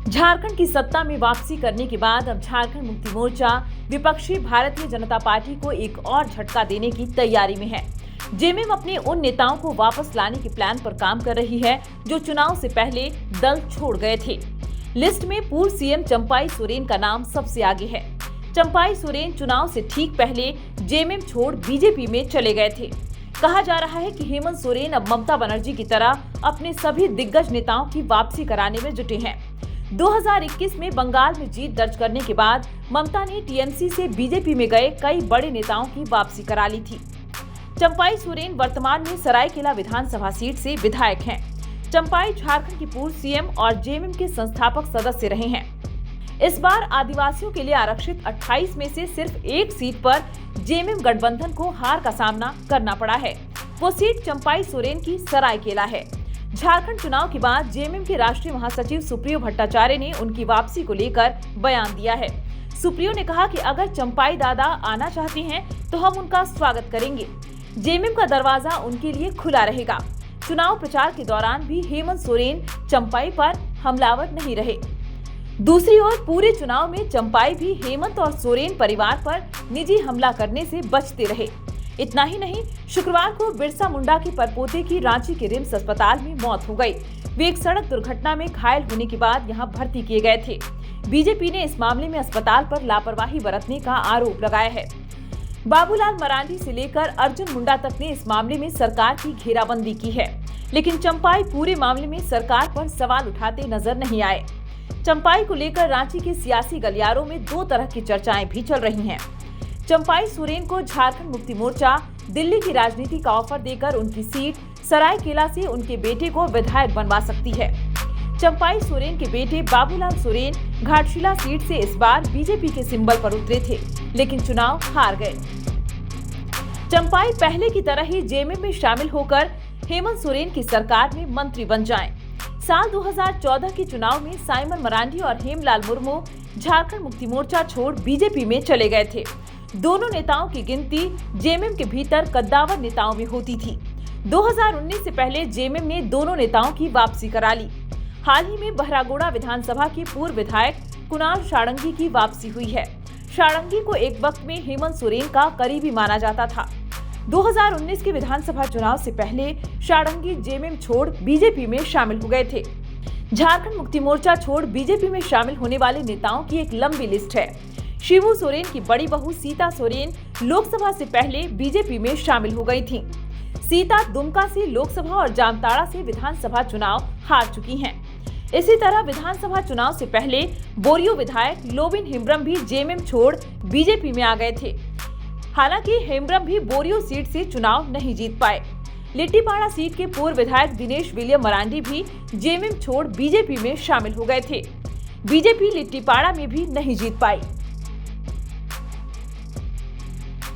झारखंड की सत्ता में वापसी करने के बाद अब झारखंड मुक्ति मोर्चा विपक्षी भारतीय जनता पार्टी को एक और झटका देने की तैयारी में है। जेएमएम अपने उन नेताओं को वापस लाने के प्लान पर काम कर रही है जो चुनाव से पहले दल छोड़ गए थे। लिस्ट में पूर्व सीएम चंपाई सोरेन का नाम सबसे आगे है। चंपाई सोरेन चुनाव से ठीक पहले जेएमएम छोड़ बीजेपी में चले गए थे। कहा जा रहा है कि हेमंत सोरेन अब ममता बनर्जी की तरह अपने सभी दिग्गज नेताओं की वापसी कराने में जुटे हैं। 2021 में बंगाल में जीत दर्ज करने के बाद ममता ने टीएमसी से बीजेपी में गए कई बड़े नेताओं की वापसी करा ली थी। चंपाई सोरेन वर्तमान में सरायकेला विधानसभा सीट से विधायक हैं। चंपाई झारखंड की पूर्व सीएम और जेएमएम के संस्थापक सदस्य रहे हैं। इस बार आदिवासियों के लिए आरक्षित 28 में से सिर्फ एक सीट पर जेएमएम गठबंधन को हार का सामना करना पड़ा है। वो सीट चंपाई सोरेन की सरायकेला है। झारखंड चुनाव के बाद जेएमएम के राष्ट्रीय महासचिव सुप्रियो भट्टाचार्य ने उनकी वापसी को लेकर बयान दिया है। सुप्रियो ने कहा कि अगर चंपाई दादा आना चाहते हैं तो हम उनका स्वागत करेंगे। जेएमएम का दरवाजा उनके लिए खुला रहेगा। चुनाव प्रचार के दौरान भी हेमंत सोरेन चंपाई पर हमलावर नहीं रहे। दूसरी ओर पूरे चुनाव में चंपाई भी हेमंत और सोरेन परिवार पर निजी हमला करने से बचते रहे। इतना ही नहीं, शुक्रवार को बिरसा मुंडा के परपोते की रांची के रिम्स अस्पताल में मौत हो गई। वे एक सड़क दुर्घटना में घायल होने के बाद यहां भर्ती किए गए थे। बीजेपी ने इस मामले में अस्पताल पर लापरवाही बरतने का आरोप लगाया है। बाबूलाल मरांडी से लेकर अर्जुन मुंडा तक ने इस मामले में सरकार की घेराबंदी की है, लेकिन चंपाई पूरे मामले में सरकार पर सवाल उठाते नजर नहीं आए। चंपाई को लेकर रांची के सियासी गलियारों में दो तरह की चर्चाएं भी चल रही हैं। चंपाई सोरेन को झारखंड मुक्ति मोर्चा दिल्ली की राजनीति का ऑफर देकर उनकी सीट सरायकेला से उनके बेटे को विधायक बनवा सकती है। चंपाई सोरेन के बेटे बाबूलाल सोरेन घाटशिला सीट से इस बार बीजेपी के सिंबल पर उतरे थे, लेकिन चुनाव हार गए। चंपाई पहले की तरह ही जेएमएम में शामिल होकर हेमंत सोरेन की सरकार में मंत्री बन जाएं। साल 2014 के चुनाव में साइमन मरांडी और हेमलाल मुर्मू झारखंड मुक्ति मोर्चा छोड़ बीजेपी में चले गए थे। दोनों नेताओं की गिनती जेएमएम के भीतर कद्दावर नेताओं में होती थी। 2019 से पहले जेएमएम ने दोनों नेताओं की वापसी करा ली। हाल ही में बहरागोड़ा विधानसभा के पूर्व विधायक कुणाल शाडंगी की वापसी हुई है। शाडंगी को एक वक्त में हेमंत सोरेन का करीबी माना जाता था। 2019 के विधानसभा चुनाव से पहले शाडंगी जेएमएम छोड़ बीजेपी में शामिल हो गए थे। झारखंड मुक्ति मोर्चा छोड़ बीजेपी में शामिल होने वाले नेताओं की एक लंबी लिस्ट है। शिबू सोरेन की बड़ी बहू सीता सोरेन लोकसभा से पहले बीजेपी में शामिल हो गई थीं। सीता दुमका से लोकसभा और जामताड़ा से विधानसभा चुनाव हार चुकी हैं। इसी तरह विधानसभा चुनाव से पहले बोरियो विधायक लोबिन हेम्ब्रम भी जेएमएम छोड़ बीजेपी में आ गए थे। हालांकि हेम्ब्रम भी बोरियो सीट से चुनाव नहीं जीत पाए। लिट्टीपाड़ा सीट के पूर्व विधायक दिनेश विलियम मरांडी भी जेएमएम छोड़ बीजेपी में शामिल हो गए थे। बीजेपी लिट्टीपाड़ा में भी नहीं जीत पाई।